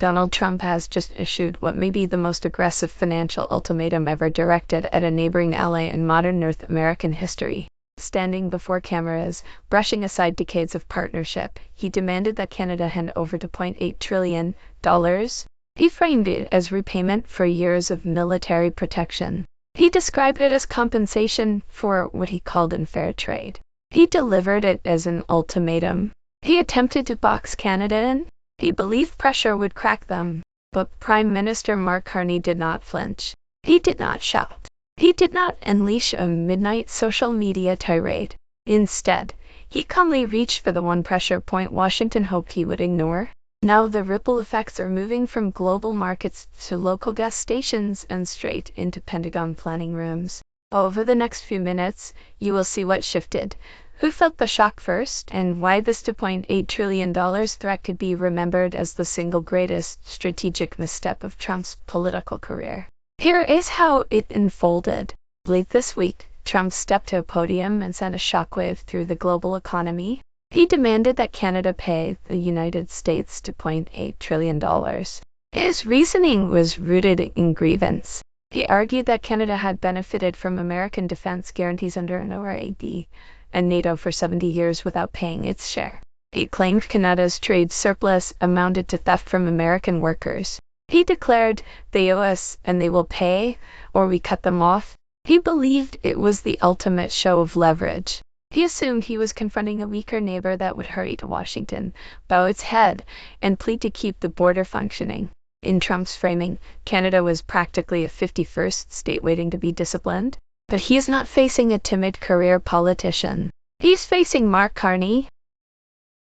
Donald Trump has just issued what may be the most aggressive financial ultimatum ever directed at a neighboring ally in modern North American history. Standing before cameras, brushing aside decades of partnership, he demanded that Canada hand over $2.8 trillion. He framed it as repayment for years of military protection. He described it as compensation for what he called unfair trade. He delivered it as an ultimatum. He attempted to box Canada in. He believed pressure would crack them. But Prime Minister Mark Carney did not flinch. He did not shout. He did not unleash a midnight social media tirade. Instead, he calmly reached for the one pressure point Washington hoped he would ignore. Now the ripple effects are moving from global markets to local gas stations and straight into Pentagon planning rooms. Over the next few minutes, you will see what shifted, who felt the shock first, and why this $2.8 trillion threat could be remembered as the single greatest strategic misstep of Trump's political career. Here is how it unfolded. Late this week, Trump stepped to a podium and sent a shockwave through the global economy. He demanded that Canada pay the United States $2.8 trillion. His reasoning was rooted in grievance. He argued that Canada had benefited from American defense guarantees under an NORAD and NATO for 70 years without paying its share. He claimed Canada's trade surplus amounted to theft from American workers. He declared they owe us and they will pay, or we cut them off. He believed it was the ultimate show of leverage. He assumed he was confronting a weaker neighbor that would hurry to Washington, bow its head, and plead to keep the border functioning. In Trump's framing, Canada was practically a 51st state waiting to be disciplined. But he is not facing a timid career politician. He's facing Mark Carney.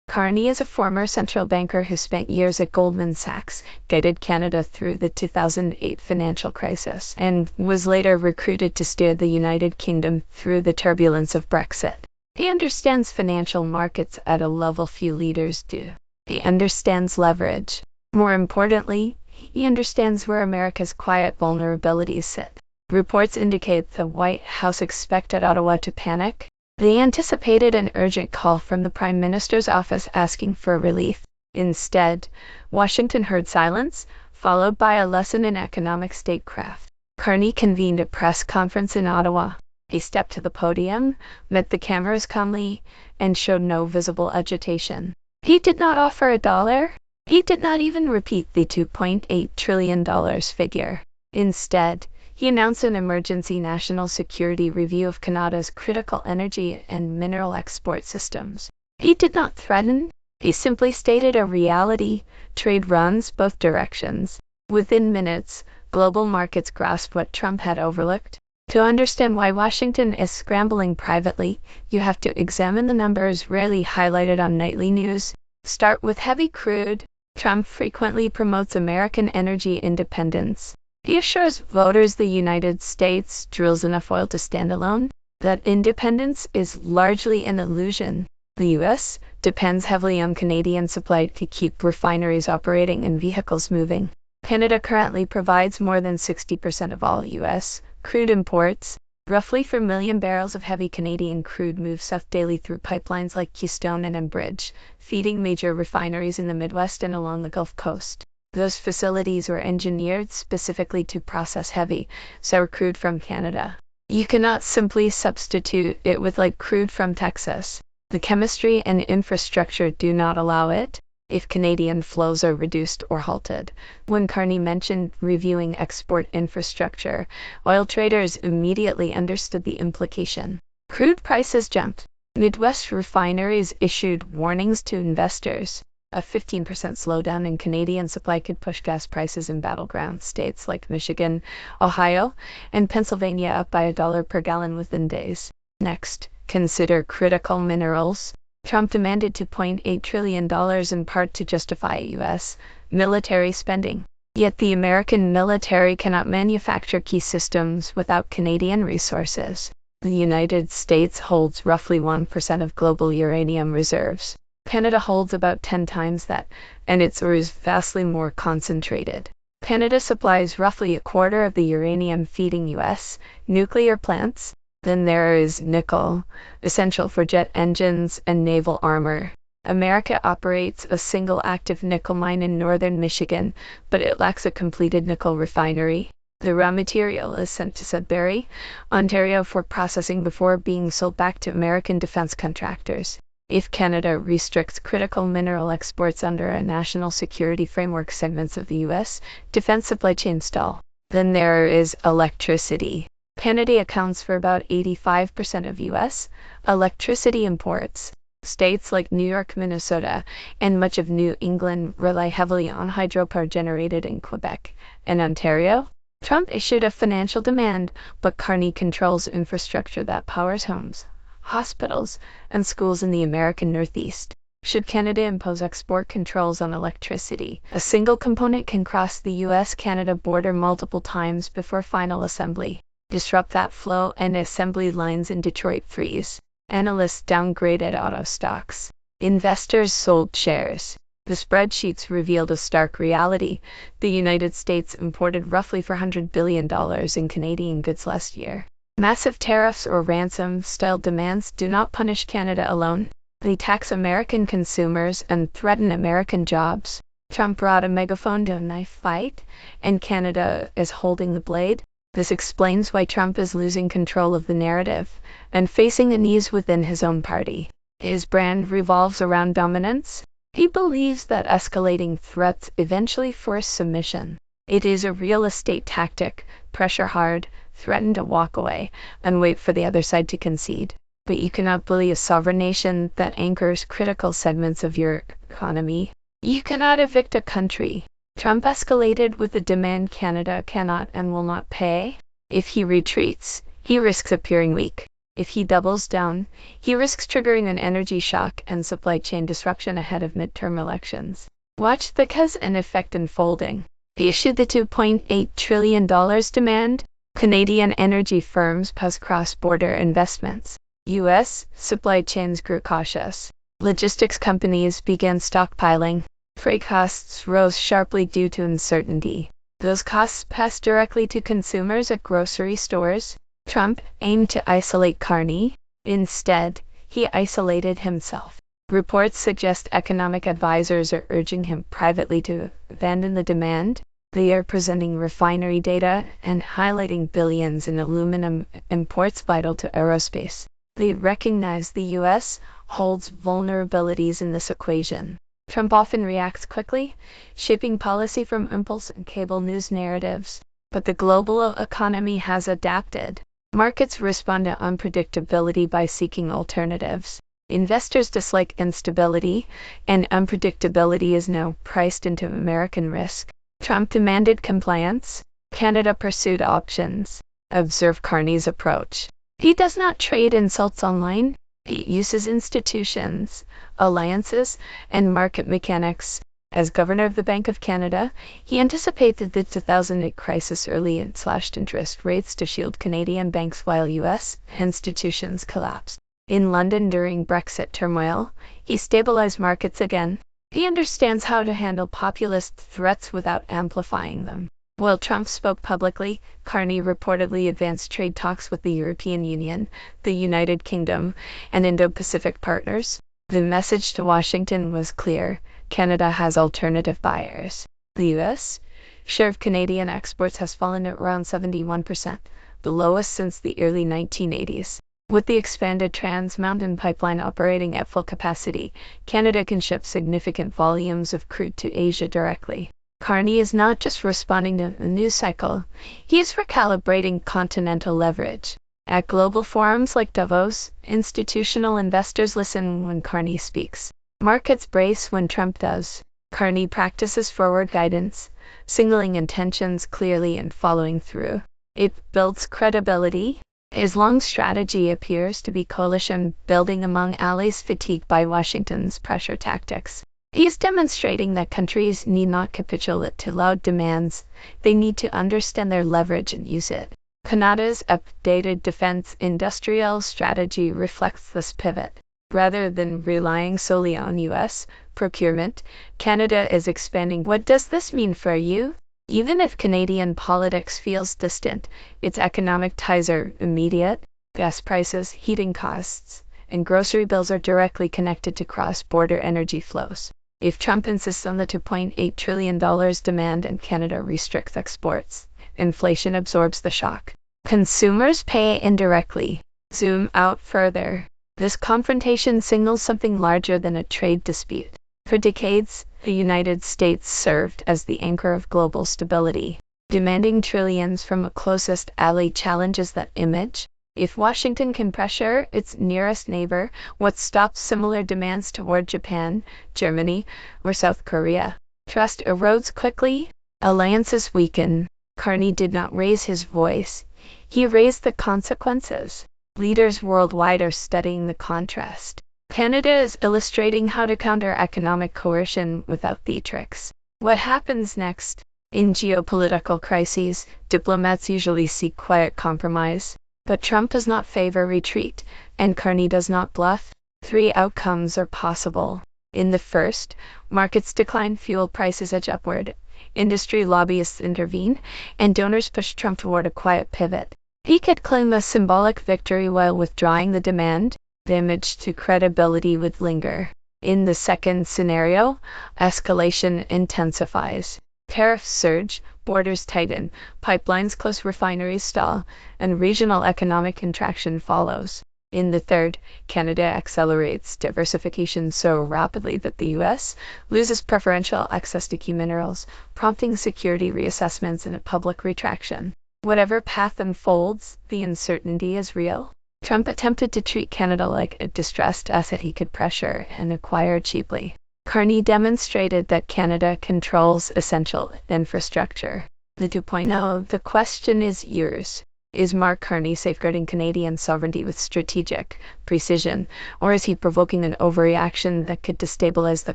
Carney is a former central banker who spent years at Goldman Sachs, guided Canada through the 2008 financial crisis, and was later recruited to steer the United Kingdom through the turbulence of Brexit. He understands financial markets at a level few leaders do. He understands leverage. More importantly, he understands where America's quiet vulnerabilities sit. Reports indicate the White House expected Ottawa to panic. They anticipated an urgent call from the Prime Minister's office asking for relief. Instead, Washington heard silence, followed by a lesson in economic statecraft. Carney convened a press conference in Ottawa. He stepped to the podium, met the cameras calmly, and showed no visible agitation. He did not offer a dollar. He did not even repeat the $2.8 trillion figure. Instead, he announced an emergency national security review of Canada's critical energy and mineral export systems. He did not threaten. He simply stated a reality. Trade runs both directions. Within minutes, global markets grasped what Trump had overlooked. To understand why Washington is scrambling privately, you have to examine the numbers rarely highlighted on nightly news. Start with heavy crude. Trump frequently promotes American energy independence. He assures voters the United States drills enough oil to stand alone. That independence is largely an illusion. The U.S. depends heavily on Canadian supply to keep refineries operating and vehicles moving. Canada currently provides more than 60% of all U.S. crude imports. Roughly 4 million barrels of heavy Canadian crude move south daily through pipelines like Keystone and Enbridge, feeding major refineries in the Midwest and along the Gulf Coast. Those facilities were engineered specifically to process heavy, sour crude from Canada. You cannot simply substitute it with light crude from Texas. The chemistry and infrastructure do not allow it. If Canadian flows are reduced or halted. When Carney mentioned reviewing export infrastructure, oil traders immediately understood the implication. Crude prices jumped. Midwest refineries issued warnings to investors. A 15% slowdown in Canadian supply could push gas prices in battleground states like Michigan, Ohio, and Pennsylvania up by $1 per gallon within days. Next, consider critical minerals. Trump demanded $2.8 trillion in part to justify U.S. military spending. Yet the American military cannot manufacture key systems without Canadian resources. The United States holds roughly 1% of global uranium reserves. Canada holds about 10 times that, and its ore is vastly more concentrated. Canada supplies roughly a quarter of the uranium feeding U.S. nuclear plants. Then there is nickel, essential for jet engines and naval armor. America operates a single active nickel mine in northern Michigan, but it lacks a completed nickel refinery. The raw material is sent to Sudbury, Ontario for processing before being sold back to American defense contractors. If Canada restricts critical mineral exports under a national security framework, segments of the U.S. defense supply chain stall. Then there is electricity. Canada accounts for about 85% of U.S. electricity imports. States like New York, Minnesota, and much of New England rely heavily on hydropower generated in Quebec and Ontario. Trump issued a financial demand, but Carney controls infrastructure that powers homes, hospitals, and schools in the American Northeast. Should Canada impose export controls on electricity, a single component can cross the U.S.-Canada border multiple times before final assembly, disrupt that flow, and assembly lines in Detroit freeze. Analysts downgraded auto stocks. Investors sold shares. The spreadsheets revealed a stark reality. The United States imported roughly $400 billion in Canadian goods last year. Massive tariffs or ransom-style demands do not punish Canada alone. They tax American consumers and threaten American jobs. Trump brought a megaphone to a knife fight, and Canada is holding the blade. This explains why Trump is losing control of the narrative and facing unease within his own party. His brand revolves around dominance. He believes that escalating threats eventually force submission. It is a real estate tactic: pressure hard, threaten to walk away, and wait for the other side to concede. But you cannot bully a sovereign nation that anchors critical segments of your economy. You cannot evict a country. Trump escalated with the demand Canada cannot and will not pay. If he retreats, he risks appearing weak. If he doubles down, he risks triggering an energy shock and supply chain disruption ahead of midterm elections. Watch the cause and effect unfolding. He issued the $2.8 trillion demand. Canadian energy firms paused cross-border investments. U.S. supply chains grew cautious. Logistics companies began stockpiling. Freight costs rose sharply due to uncertainty. Those costs passed directly to consumers at grocery stores. Trump aimed to isolate Carney. Instead, he isolated himself. Reports suggest economic advisors are urging him privately to abandon the demand. They are presenting refinery data and highlighting billions in aluminum imports vital to aerospace. They recognize the U.S. holds vulnerabilities in this equation. Trump often reacts quickly, shaping policy from impulse and cable news narratives. But the global economy has adapted. Markets respond to unpredictability by seeking alternatives. Investors dislike instability, and unpredictability is now priced into American risk. Trump demanded compliance. Canada pursued options. Observe Carney's approach. He does not trade insults online. He uses institutions, alliances, and market mechanics. As governor of the Bank of Canada, he anticipated the 2008 crisis early and slashed interest rates to shield Canadian banks while U.S. institutions collapsed. In London during Brexit turmoil, he stabilized markets again. He understands how to handle populist threats without amplifying them. While Trump spoke publicly, Carney reportedly advanced trade talks with the European Union, the United Kingdom, and Indo-Pacific partners. The message to Washington was clear: Canada has alternative buyers. The U.S. share of Canadian exports has fallen at around 71%, the lowest since the early 1980s. With the expanded Trans Mountain Pipeline operating at full capacity, Canada can ship significant volumes of crude to Asia directly. Carney is not just responding to the news cycle, he is recalibrating continental leverage. At global forums like Davos, institutional investors listen when Carney speaks. Markets brace when Trump does. Carney practices forward guidance, signaling intentions clearly and following through. It builds credibility. His long strategy appears to be coalition building among allies fatigued by Washington's pressure tactics. He is demonstrating that countries need not capitulate to loud demands. They need to understand their leverage and use it. Canada's updated defense industrial strategy reflects this pivot. Rather than relying solely on U.S. procurement, Canada is expanding. What does this mean for you? Even if Canadian politics feels distant, its economic ties are immediate. Gas prices, heating costs, and grocery bills are directly connected to cross-border energy flows. If Trump insists on the $2.8 trillion demand and Canada restricts exports, inflation absorbs the shock. Consumers pay indirectly. Zoom out further. This confrontation signals something larger than a trade dispute. For decades, the United States served as the anchor of global stability. Demanding trillions from a closest ally challenges that image. If Washington can pressure its nearest neighbor, what stops similar demands toward Japan, Germany, or South Korea? Trust erodes quickly. Alliances weaken. Carney did not raise his voice. He raised the consequences. Leaders worldwide are studying the contrast. Canada is illustrating how to counter economic coercion without theatrics. What happens next? In geopolitical crises, diplomats usually seek quiet compromise. But Trump does not favor retreat, and Carney does not bluff. 3 outcomes are possible. In the first, markets decline, fuel prices edge upward, industry lobbyists intervene, and donors push Trump toward a quiet pivot. He could claim a symbolic victory while withdrawing the demand. Damage to credibility would linger. In the second scenario, escalation intensifies. Tariffs surge, borders tighten, pipelines close, refineries stall, and regional economic contraction follows. In the third, Canada accelerates diversification so rapidly that the U.S. loses preferential access to key minerals, prompting security reassessments and a public retraction. Whatever path unfolds, the uncertainty is real. Trump attempted to treat Canada like a distressed asset he could pressure and acquire cheaply. Carney demonstrated that Canada controls essential infrastructure. The 2.0, the question is yours. Is Mark Carney safeguarding Canadian sovereignty with strategic precision, or is he provoking an overreaction that could destabilize the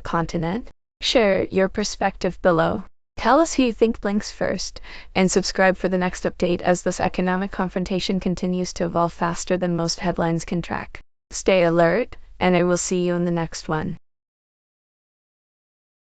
continent? Share your perspective below. Tell us who you think blinks first, and subscribe for the next update as this economic confrontation continues to evolve faster than most headlines can track. Stay alert, and I will see you in the next one.